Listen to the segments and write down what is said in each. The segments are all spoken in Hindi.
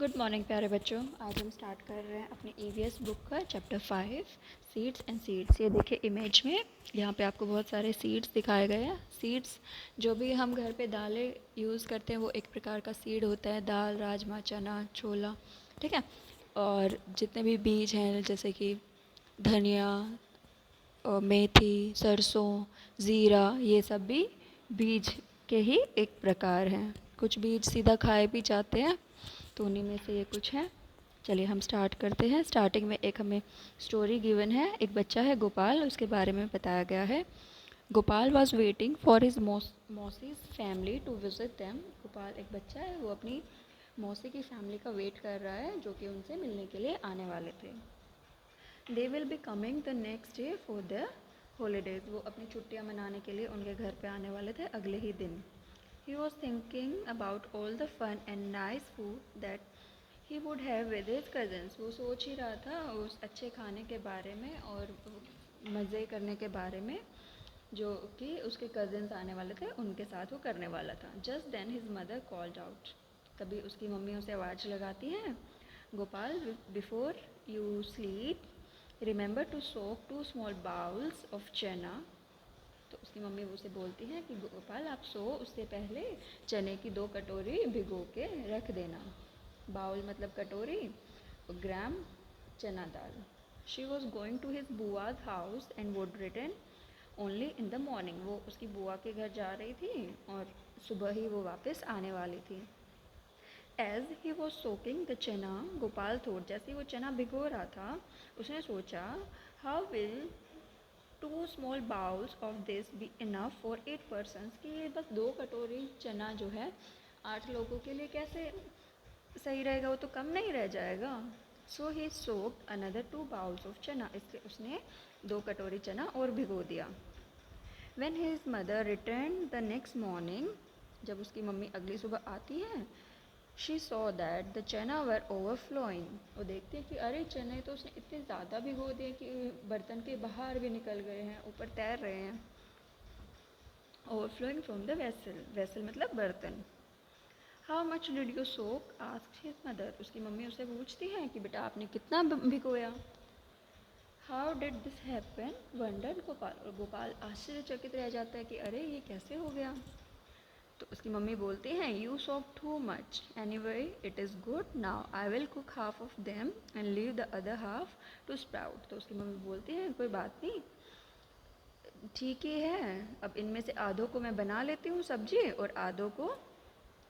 गुड मॉर्निंग प्यारे बच्चों। आज हम स्टार्ट कर रहे हैं अपनी ईवीएस बुक का चैप्टर 5 सीड्स एंड सीड्स। ये देखिए इमेज में, यहाँ पे आपको बहुत सारे सीड्स दिखाए गए हैं। सीड्स जो भी हम घर पे दालें यूज़ करते हैं वो एक प्रकार का सीड होता है। दाल, राजमा, चना, छोला, ठीक है। और जितने भी बीज हैं जैसे कि धनिया, मेथी, सरसों, ज़ीरा, ये सब भी बीज के ही एक प्रकार हैं। कुछ बीज सीधा खाए भी जाते हैं, तो उन्हीं में से ये कुछ है। चलिए हम स्टार्ट करते हैं। स्टार्टिंग में एक हमें स्टोरी गिवन है। एक बच्चा है गोपाल, उसके बारे में बताया गया है। Gopal was waiting for his मौसीज family to visit them. Gopal एक बच्चा है, वो अपनी मौसी की फैमिली का वेट कर रहा है जो कि उनसे मिलने के लिए आने वाले थे। They will be coming the next day for the holidays. वो अपनी छुट्टियाँ मनाने के लिए उनके घर पे आने वाले थे अगले ही दिन। He was thinking about all the fun and nice food that he would have with his cousins. वो सोच ही रहा था उस अच्छे खाने के बारे में और मज़े करने के बारे में जो कि उसके कज़न्स आने वाले थे उनके साथ वो करने वाला था। Just then his mother called out. तभी उसकी मम्मी उसे आवाज़ लगाती है, Gopal, before you sleep remember to soak 2 small bowls of chana. तो उसकी मम्मी उसे बोलती हैं कि गोपाल आप सो उससे पहले चने की 2 कटोरी भिगो के रख देना। बाउल मतलब कटोरी, ग्राम चना दाल। She was going to his बुआज house and would return only in the morning. वो उसकी बुआ के घर जा रही थी और सुबह ही वो वापस आने वाली थी। As he was soaking the chana, Gopal thought, जैसे ही वो चना भिगो रहा था उसने सोचा, how will 2 small bowls of this be enough for 8 persons। कि ये बस 2 कटोरी चना जो है 8 लोगों के लिए कैसे सही रहेगा, वो तो कम नहीं रह जाएगा। सो ही soaked another 2 bowls of चना, इसलिए उसने 2 कटोरी चना और भिगो दिया। When his mother returned the next morning, जब उसकी मम्मी अगली सुबह आती है, शी सॉ दैट द चना वर ओवरफ्लोइंग। वो देखती है कि अरे चने तो उसने इतने ज़्यादा भिगो दिए कि बर्तन के बाहर भी निकल गए हैं, ऊपर तैर रहे हैं। Overflowing from the vessel, vessel मतलब बर्तन। How much did you soak, asked his mother. उसकी मम्मी उससे पूछती है कि बेटा आपने कितना भिगोया। How did this happen, wondered Gopal. और गोपाल आश्चर्यचकित रह जाता है कि अरे ये कैसे हो गया। तो उसकी मम्मी बोलती हैं, you soak too much, any way it is good, now I will cook half of them and leave the other half to sprout. तो उसकी मम्मी बोलती हैं, कोई बात नहीं, ठीक ही है, अब इनमें से आधों को मैं बना लेती हूँ सब्जी और आधों को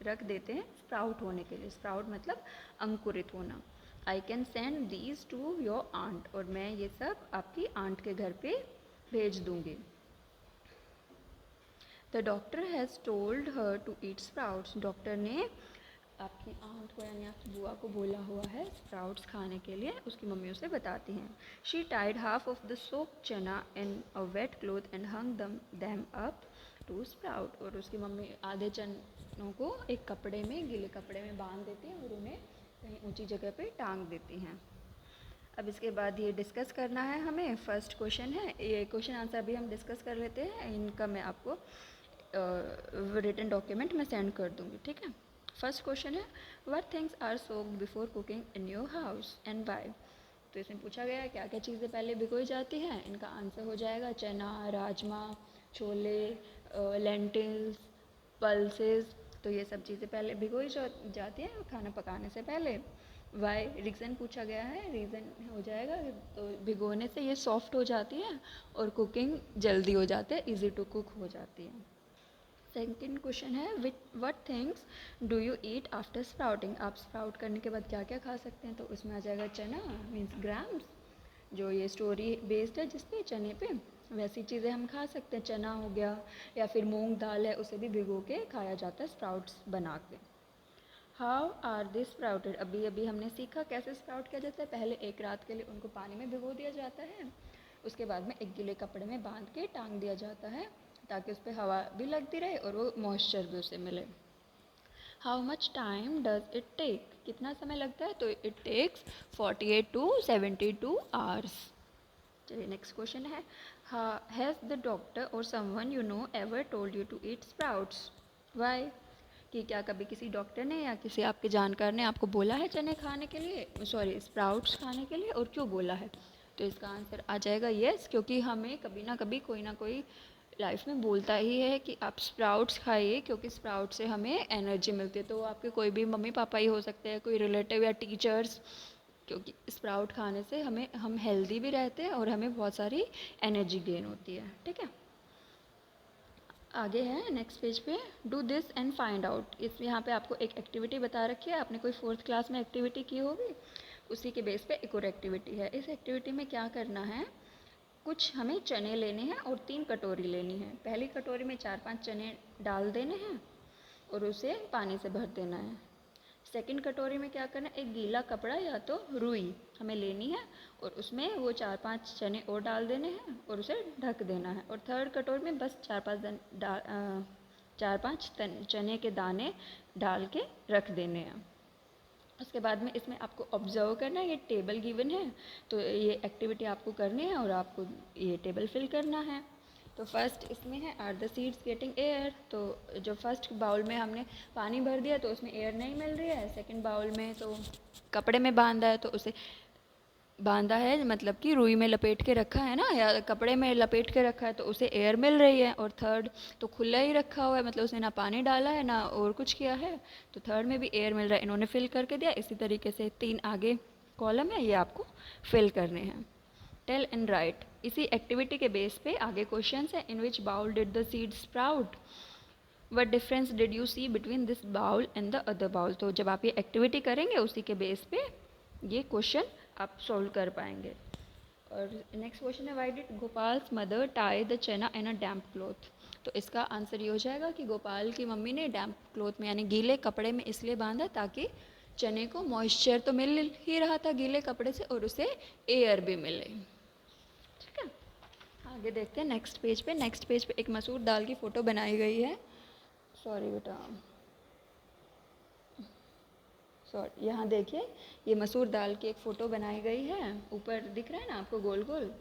रख देते हैं स्प्राउट होने के लिए। स्प्राउट मतलब अंकुरित होना। I can send these to your aunt, और मैं ये सब आपकी आंट के घर पे भेज दूँगी। The doctor has told her to eat sprouts. Doctor ने आपकी आंट को यानी आपकी बुआ को बोला हुआ है स्प्राउट्स खाने के लिए। उसकी मम्मी उसे बताती हैं। She tied half of the सोप chana in a wet cloth and hung them up to sprout. और उसकी मम्मी आधे चनों को एक कपड़े में, गीले कपड़े में बांध देती हैं और उन्हें कहीं ऊंची जगह पे टांग देती हैं। अब इसके बाद ये डिस्कस करना है हमें। फर्स्ट क्वेश्चन है, ये क्वेश्चन आंसर अभी हम डिस्कस कर लेते हैं। इनका मैं आपको रिटन डॉक्यूमेंट मैं सेंड कर दूँगी, ठीक है। फर्स्ट क्वेश्चन है, what things are soaked before cooking in your house and why. तो इसमें पूछा गया है क्या क्या चीज़ें पहले भिगोई जाती हैं। इनका आंसर हो जाएगा चना, राजमा, छोले, लेंटिल्स, पल्सेस। तो ये सब चीज़ें पहले भिगोई जाती हैं खाना पकाने से पहले। वाई रीज़न पूछा गया है, रीज़न हो जाएगा तो भिगोने से ये सॉफ्ट हो जाती है और कुकिंग जल्दी हो जाती है, इजी टू कुक हो जाती है। सेकेंड क्वेश्चन है, which what things do you eat after sprouting. आप स्प्राउट करने के बाद क्या क्या खा सकते हैं। तो उसमें आ जाएगा चना मीन्स ग्राम्स, जो ये स्टोरी बेस्ड है जिसपे चने पे, वैसी चीज़ें हम खा सकते हैं। चना हो गया या फिर मूंग दाल है, उसे भी भिगो के खाया जाता है स्प्राउट्स बना के। हाउ आर दे स्प्राउटेड, अभी अभी हमने सीखा कैसे स्प्राउट किया जाता है। पहले एक रात के लिए उनको पानी में भिगो दिया जाता है, उसके बाद में एक गीले कपड़े में बांध के टांग दिया जाता है ताकि उस पर हवा भी लगती रहे और वो मॉइस्चर भी उसे मिले। How much time does it take, कितना समय लगता है। तो इट टेक्स 48 to 72 आवर्स। चलिए नेक्स्ट क्वेश्चन है, has the doctor or someone you know ever told you to eat sprouts, why. कि क्या कभी किसी डॉक्टर ने या किसी आपके जानकार ने आपको बोला है चने खाने के लिए, सॉरी स्प्राउट्स खाने के लिए, और क्यों बोला है? तो इसका आंसर आ जाएगा यस, क्योंकि हमें कभी ना कोई लाइफ में बोलता ही है कि आप स्प्राउट्स खाइए, क्योंकि स्प्राउट से हमें एनर्जी मिलती है। तो वो आपके कोई भी मम्मी पापा ही हो सकते हैं, कोई रिलेटिव या टीचर्स, क्योंकि स्प्राउट खाने से हम हेल्दी भी रहते हैं और हमें बहुत सारी एनर्जी गेन होती है। ठीक है, आगे है नेक्स्ट पेज पे, do this and find out. इस यहाँ पे आपको एक एक्टिविटी बता रखी है, आपने कोई 4th क्लास में एक्टिविटी की होगी, उसी के बेस पे एक और एक्टिविटी है। इस एक्टिविटी में क्या करना है, कुछ हमें चने लेने हैं और 3 कटोरी लेनी है। पहली कटोरी में 4-5 चने डाल देने हैं और उसे पानी से भर देना है। सेकंड कटोरी में क्या करना है, एक गीला कपड़ा या तो रुई हमें लेनी है और उसमें वो 4-5 चने और डाल देने हैं और उसे ढक देना है। और थर्ड कटोरी में बस 4-5 चने के दाने डाल के रख देने हैं। उसके बाद में इसमें आपको ऑब्जर्व करना है, ये टेबल गिवन है तो ये एक्टिविटी आपको करनी है और आपको ये टेबल फिल करना है। तो फर्स्ट इसमें है, are the seeds getting air. तो जो फर्स्ट बाउल में हमने पानी भर दिया तो उसमें एयर नहीं मिल रही है। सेकंड बाउल में तो कपड़े में बांधा है तो उसे बांधा है, मतलब कि रुई में लपेट के रखा है ना, या कपड़े में लपेट के रखा है तो उसे एयर मिल रही है। और थर्ड तो खुला ही रखा हुआ है, मतलब उसने ना पानी डाला है ना और कुछ किया है, तो थर्ड में भी एयर मिल रहा है, इन्होंने फिल करके दिया। इसी तरीके से 3 आगे कॉलम है, ये आपको फिल करने हैं। टेल एंड राइट, इसी एक्टिविटी के बेस पे आगे क्वेश्चन है, in which bowl did the seed sprout, what difference did you see between this bowl and the other bowl. तो जब आप ये एक्टिविटी करेंगे उसी के बेस पे ये क्वेश्चन आप सोल्व कर पाएंगे। और नेक्स्ट क्वेश्चन है, why did गोपाल्स mother tie the चना इन अ डैम्प क्लॉथ। तो इसका आंसर ये हो जाएगा कि गोपाल की मम्मी ने डैम्प क्लॉथ में यानी गीले कपड़े में इसलिए बांधा ताकि चने को मॉइस्चर तो मिल ही रहा था गीले कपड़े से और उसे एयर भी मिले। ठीक है, आगे देखते हैं नेक्स्ट पेज पे। नेक्स्ट पेज पे एक मसूर दाल की फ़ोटो बनाई गई है। सॉरी बेटा, सॉरी, यहाँ देखिए ये मसूर दाल की एक फ़ोटो बनाई गई है, ऊपर दिख रहा है ना आपको गोल गोल।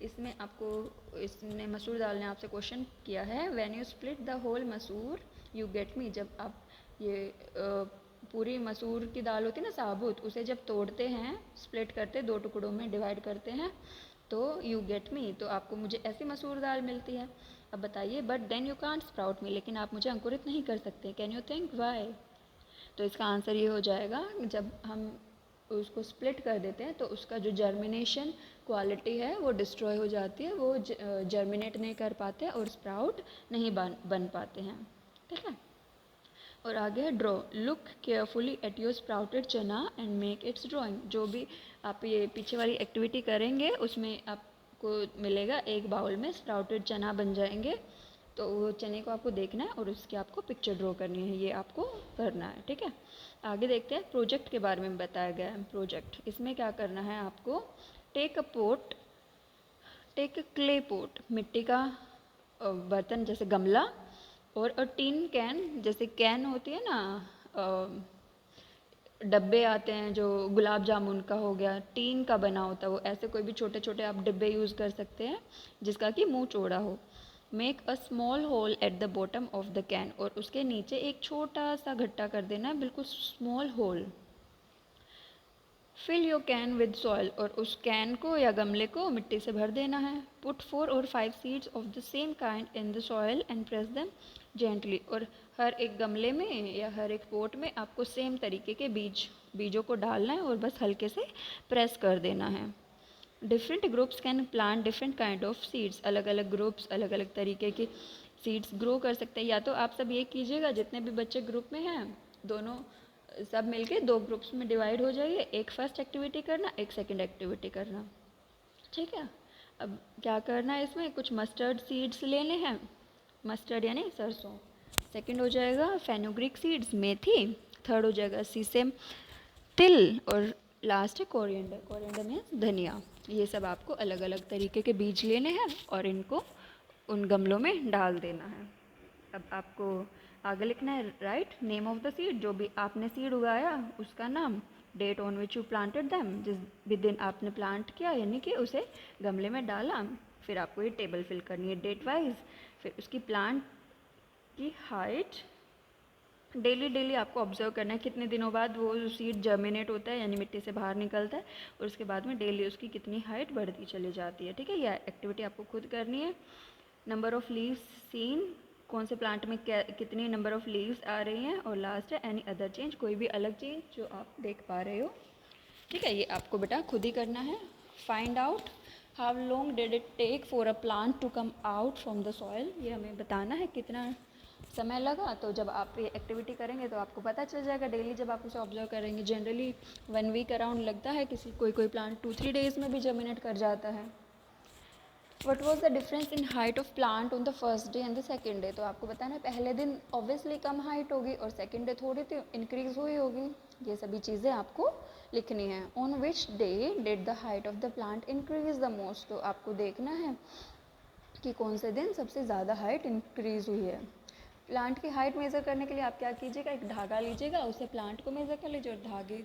इसमें आपको इसने मसूर दाल ने आपसे क्वेश्चन किया है, when you split the whole masoor you get me. जब आप ये पूरी मसूर की दाल होती है ना साबुत, उसे जब तोड़ते हैं, स्प्लिट करते, 2 टुकड़ों में डिवाइड करते हैं, तो यू गेट मी, तो आपको मुझे ऐसी मसूर दाल मिलती है। अब बताइए, but then you can't sprout me, लेकिन आप मुझे अंकुरित नहीं कर सकते। Can you think why. तो इसका आंसर ये हो जाएगा, जब हम उसको स्प्लिट कर देते हैं तो उसका जो जर्मिनेशन क्वालिटी है वो डिस्ट्रॉय हो जाती है, वो जर्मिनेट नहीं कर पाते और स्प्राउट नहीं बन पाते हैं। ठीक है, और आगे है draw, look carefully at your sprouted चना एंड मेक इट्स ड्राइंग। जो भी आप ये पीछे वाली एक्टिविटी करेंगे उसमें आपको मिलेगा एक बाउल में स्प्राउटेड चना बन जाएंगे, तो वो चने को आपको देखना है और उसकी आपको पिक्चर ड्रॉ करनी है, ये आपको करना है। ठीक है, आगे देखते हैं प्रोजेक्ट के बारे में बताया गया है। प्रोजेक्ट, इसमें क्या करना है आपको, take a pot, take a clay pot, मिट्टी का बर्तन जैसे गमला, और अ टीन कैन, जैसे कैन होती है ना, डब्बे आते हैं जो गुलाब जामुन का हो गया, टीन का बना होता है वो, ऐसे कोई भी छोटे छोटे आप डिब्बे यूज़ कर सकते हैं जिसका कि मुंह चौड़ा हो। Make a small hole at the bottom of the can, और उसके नीचे एक छोटा सा गड्ढा कर देना है, बिल्कुल small hole. Fill your can with soil, और उस कैन को या गमले को मिट्टी से भर देना है। पुट 4 और 5 seeds of the same kind in the soil and press them gently, और हर एक गमले में या हर एक पोट में आपको सेम तरीके के बीजों को डालना है और बस हल्के से प्रेस कर देना है। Different groups can plant different kind of seeds, अलग अलग ग्रुप्स अलग अलग तरीके के सीड्स ग्रो कर सकते हैं। या तो आप सब ये कीजिएगा, जितने भी बच्चे ग्रुप में हैं दोनों सब मिलके 2 ग्रुप्स में डिवाइड हो जाइए, एक फर्स्ट एक्टिविटी करना, एक सेकंड एक्टिविटी करना। ठीक है, अब क्या करना है, इसमें कुछ मस्टर्ड सीड्स लेने हैं, मस्टर्ड यानी सरसों। सेकंड हो जाएगा फेनुग्रीक सीड्स, मेथी। थर्ड हो जाएगा सीसम, तिल। और लास्ट है कोरिएंडर, कोरिएंडर मीन्स धनिया। ये सब आपको अलग अलग तरीके के बीज लेने हैं और इनको उन गमलों में डाल देना है। अब आपको आगे लिखना है, write name of the seed, जो भी आपने सीड उगाया उसका नाम, date on which you planted them, जिस भी दिन आपने प्लांट किया यानी कि उसे गमले में डाला। फिर आपको ये टेबल फिल करनी है डेट वाइज, फिर उसकी प्लांट की हाइट, डेली डेली आपको ऑब्जर्व करना है कितने दिनों बाद वो सीड जर्मिनेट होता है, यानी मिट्टी से बाहर निकलता है, और उसके बाद में डेली उसकी कितनी हाइट बढ़ती चली जाती है। ठीक है, यह एक्टिविटी आपको खुद करनी है। नंबर ऑफ़ लीव्स सीन, कौन से प्लांट में कितनी नंबर ऑफ़ लीव्स आ रही हैं, और लास्ट है एनी अदर चेंज, कोई भी अलग चेंज जो आप देख पा रहे हो। ठीक है, ये आपको बेटा खुद ही करना है। Find out how long did it take for a plant to come out from the soil, ये हमें बताना है कितना समय लगा। तो जब आप ये एक्टिविटी करेंगे तो आपको पता चल जाएगा, डेली जब आप उसे ऑब्जर्व करेंगे। जनरली 1 वीक अराउंड लगता है, कोई प्लांट 2-3 डेज में भी जर्मिनेट कर जाता है। What was the difference in height of plant on the first day and the second day, तो आपको बताना है पहले दिन ऑब्वियसली कम हाइट होगी और सेकेंड डे थोड़ी सी इंक्रीज हुई होगी। ये सभी चीज़ें आपको लिखनी है। On which day did the height of the plant increase the most, तो आपको देखना है कि कौन से दिन सबसे ज़्यादा हाइट इंक्रीज हुई है। प्लांट की हाइट मेज़र करने के लिए आप क्या कीजिएगा, एक धागा लीजिएगा, उससे प्लांट को मेज़र कर लीजिए और धागे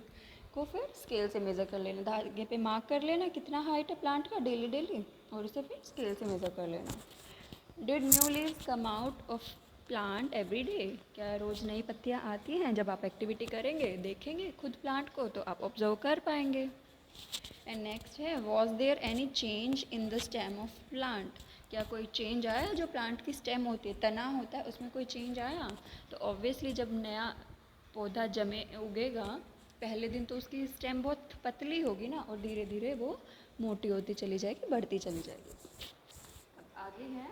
को फिर स्केल से मेज़र कर लेना। धागे पे मार्क कर लेना कितना हाइट है प्लांट का डेली डेली, और उसे फिर स्केल से मेज़र कर लेना। Did new leaves come out of plant every day, क्या रोज़ नई पत्तियाँ आती हैं। जब आप एक्टिविटी करेंगे, देखेंगे खुद प्लांट को, तो आप ऑब्जर्व कर पाएंगे। एंड नेक्स्ट है was there any change in the stem of plant, क्या कोई चेंज आया जो प्लांट की स्टेम होती है, तना होता है, उसमें कोई चेंज आया। तो ऑब्वियसली जब नया पौधा जमे उगेगा, पहले दिन तो उसकी स्टेम बहुत पतली होगी ना, और धीरे धीरे वो मोटी होती चली जाएगी, बढ़ती चली जाएगी। अब आगे है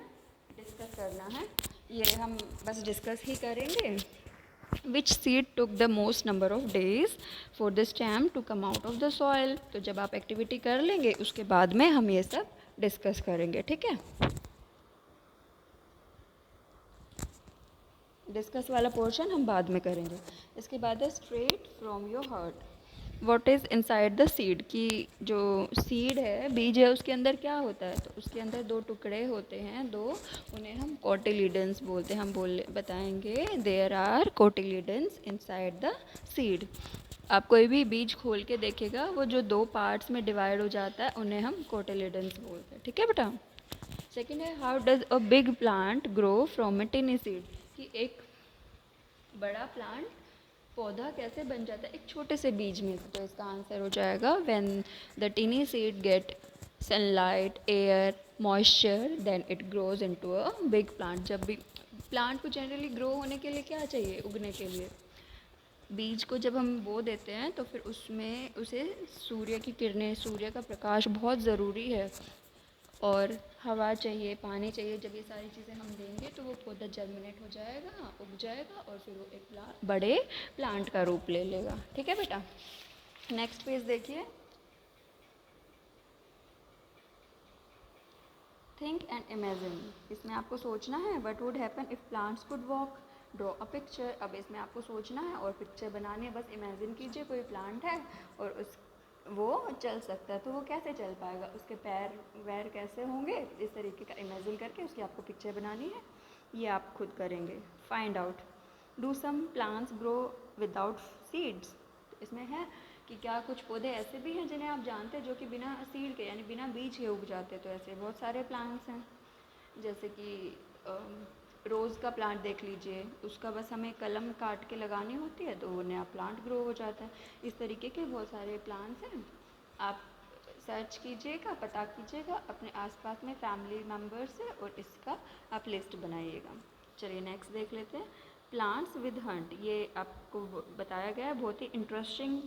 डिस्कस करना है, ये हम बस डिस्कस ही करेंगे। Which seed took the most number of days for the stem to come out of the soil, तो जब आप एक्टिविटी कर लेंगे उसके बाद में हम ये सब डिस्कस करेंगे। ठीक है, डिस्कस वाला पोर्शन हम बाद में करेंगे। इसके बाद है straight from your heart, what is inside the seed, की जो सीड है, बीज है, उसके अंदर क्या होता है। तो उसके अंदर 2 टुकड़े होते हैं, 2, उन्हें हम कोटिलीडन्स बोलते हैं। हम बताएंगे there are cotyledons inside the seed. आप कोई भी बीज खोल के देखेगा, वो जो 2 पार्ट्स में डिवाइड हो जाता है, उन्हें हम कोटिलीडन्स बोलते हैं। ठीक है बेटा। सेकेंड है how does a big plant grow from a टिनी seed, कि एक बड़ा प्लांट पौधा कैसे बन जाता है एक छोटे से बीज में से। तो इसका आंसर हो जाएगा when the tiny seed get sunlight, air, moisture, then it grows into a big plant. जब भी प्लांट को जनरली ग्रो होने के लिए क्या चाहिए, उगने के लिए बीज को जब हम बो देते हैं तो फिर उसमें उसे सूर्य की किरणें, सूर्य का प्रकाश बहुत ज़रूरी है, और हवा चाहिए, पानी चाहिए। जब ये सारी चीज़ें हम देंगे तो वो पौधा जर्मिनेट हो जाएगा, उग जाएगा, और फिर वो एक बड़े प्लांट का रूप ले लेगा। ठीक है बेटा। नेक्स्ट पेज देखिए, थिंक एंड इमेजिन। इसमें आपको सोचना है what would happen if plants could walk, draw a picture. अब इसमें आपको सोचना है और पिक्चर बनानी है। बस इमेजिन कीजिए कोई प्लांट है और उस वो चल सकता है, तो वो कैसे चल पाएगा, उसके पैर वैर कैसे होंगे, इस तरीके का इमेजिन करके उसकी आपको पिक्चर बनानी है। ये आप खुद करेंगे। Find out do some plants grow without seeds, तो इसमें है कि क्या कुछ पौधे ऐसे भी हैं जिन्हें आप जानते हैं जो कि बिना सीड के यानी बिना बीज के उग जाते हैं। तो ऐसे बहुत सारे प्लांट्स हैं, जैसे कि रोज़ का प्लांट देख लीजिए, उसका बस हमें कलम काट के लगानी होती है तो वो नया प्लांट ग्रो हो जाता है। इस तरीके के बहुत सारे प्लांट्स हैं, आप सर्च कीजिएगा, पता कीजिएगा अपने आसपास में फैमिली मेम्बर से, और इसका आप लिस्ट बनाइएगा। चलिए नेक्स्ट देख लेते हैं, प्लांट्स विद हंट। ये आपको बताया गया है, बहुत ही इंटरेस्टिंग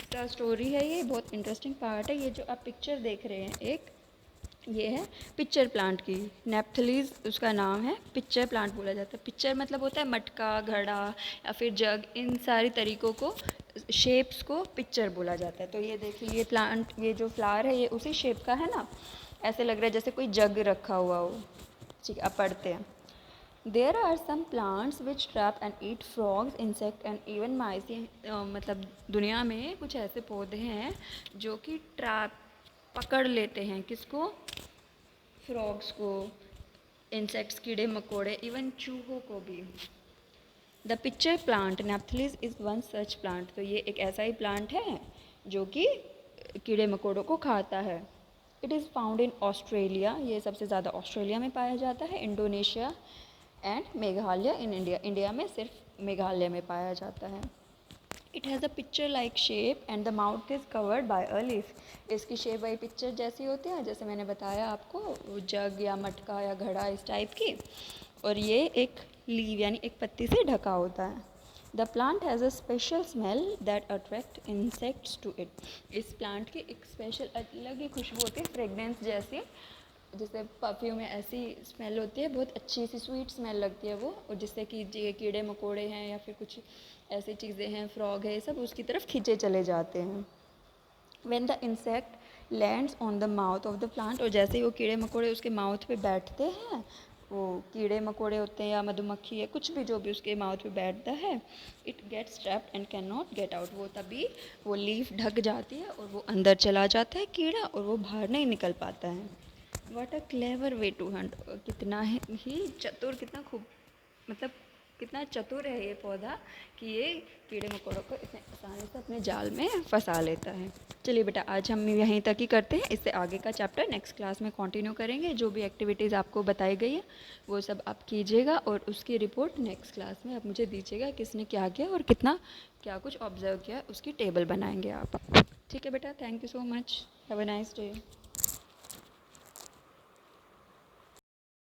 सा स्टोरी है, ये बहुत इंटरेस्टिंग पार्ट है। ये जो आप पिक्चर देख रहे हैं, एक ये है पिक्चर प्लांट की, नेप्थलीज उसका नाम है, पिक्चर प्लांट बोला जाता है। पिक्चर मतलब होता है मटका, घड़ा या फिर जग, इन सारी तरीक़ों को, शेप्स को पिक्चर बोला जाता है। तो ये देखिए, ये प्लांट, ये जो फ्लावर है ये उसी शेप का है ना, ऐसे लग रहा है जैसे कोई जग रखा हुआ हो। ठीक है, अब पढ़ते हैं। There are some plants which trap and eat frogs, insect and even mice. मतलब दुनिया में कुछ ऐसे पौधे हैं जो कि ट्रैप, पकड़ लेते हैं किसको, फ्रॉग्स को, इंसेक्ट्स, कीड़े मकोड़े, इवन चूहों को भी। The picture plant Nepenthes is one such plant, तो ये एक ऐसा ही प्लांट है जो कि कीड़े मकोड़ों को खाता है। It is found in Australia, ये सबसे ज़्यादा ऑस्ट्रेलिया में पाया जाता है, Indonesia and Meghalaya in India. India में सिर्फ मेघालय में पाया जाता है। It has a picture like shape and the mouth is covered by a leaf. इसकी शेप वही पिक्चर जैसी होती है, जैसे मैंने बताया आपको, वो जग या मटका या घड़ा इस टाइप की, और ये एक लीव यानी एक पत्ती से ढका होता है। The plant has a special smell that attract insects to it. इस प्लांट की एक स्पेशल अलग ही खुशबू होती है, फ्रेगनेंस जैसी, जैसे परफ्यूम में ऐसी स्मेल होती है, बहुत अच्छी सी स्वीट स्मेल लगती है वो, और जिससे कि ये कीड़े मकोड़े हैं या फिर कुछ ऐसी चीज़ें हैं, फ्रॉग है, ये सब उसकी तरफ खींचे चले जाते हैं। When the insect lands on the mouth of the plant, और जैसे ही वो कीड़े मकोड़े उसके माउथ पे बैठते हैं, वो कीड़े मकोड़े होते हैं या मधुमक्खी है, कुछ भी जो भी उसके माउथ पे बैठता है, it gets trapped and can not get out. वो तभी वो लीफ ढक जाती है और वो अंदर चला जाता है कीड़ा, और वो बाहर नहीं निकल पाता है। What a clever way to hunt. कितना ही चतुर, कितना खूब, मतलब कितना चतुर है ये पौधा कि ये कीड़े मकोड़ों को इतने आसानी से अपने जाल में फंसा लेता है। चलिए बेटा, आज हम यहीं तक ही करते हैं, इससे आगे का चैप्टर नेक्स्ट क्लास में कंटिन्यू करेंगे। जो भी एक्टिविटीज़ आपको बताई गई है वो सब आप कीजिएगा, और उसकी रिपोर्ट नेक्स्ट क्लास में आप मुझे दीजिएगा, किसने क्या किया और कितना क्या कुछ ऑब्जर्व किया, उसकी टेबल बनाएंगे आप। ठीक है बेटा, thank you so much, have a nice day.